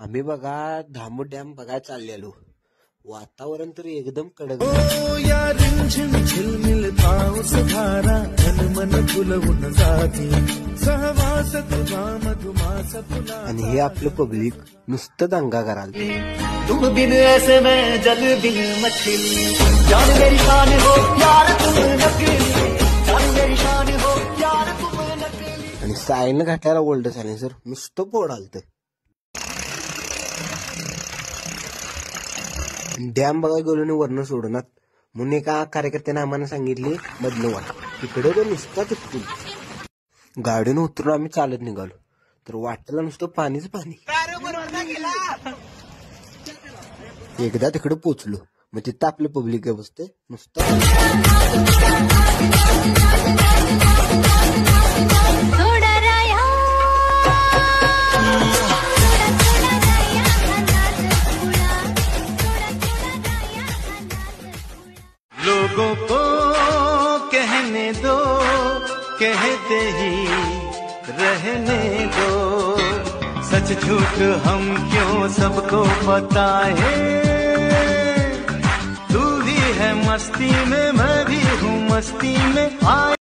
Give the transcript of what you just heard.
आम्ही बघा धामू डॅम बघायला चाललेलो. वातावरण तर एकदम कडक. या रिमझिम झिलमिल पाऊस धारा मन फुलवून जाती सहवास तुझा मधुमास तुला. आणि हे आपलं पब्लिक नुसतं दंगा करायला. तुम बिन ऐसे में जल बिन मछली जान मेरी शान हो यार तुम नकली जान मेरी शान हो यार तुम नकली. आणि सायन घातल्याला ओल्ड सायलेन्सर नुसतं पोडालत. डॅम बघायला गेलो आणि वर्ण सोडणार म्हणून एका कार्यकर्त्याने आम्हाला सांगितले मधलं वाट तिकडे तर नुसता चिपकून. गाडीनं उतरून आम्ही चालत निघालो तर वाटेला नुसतं पाणीच पाणी. एकदा तिकडे पोचलो मग तिथं आपलं पब्लिक बसते नुसतं. लोगों को कहने दो कहते ही रहने दो सच झूठ हम क्यों सबको बताए. तू भी है मस्ती में मैं भी हूँ मस्ती में.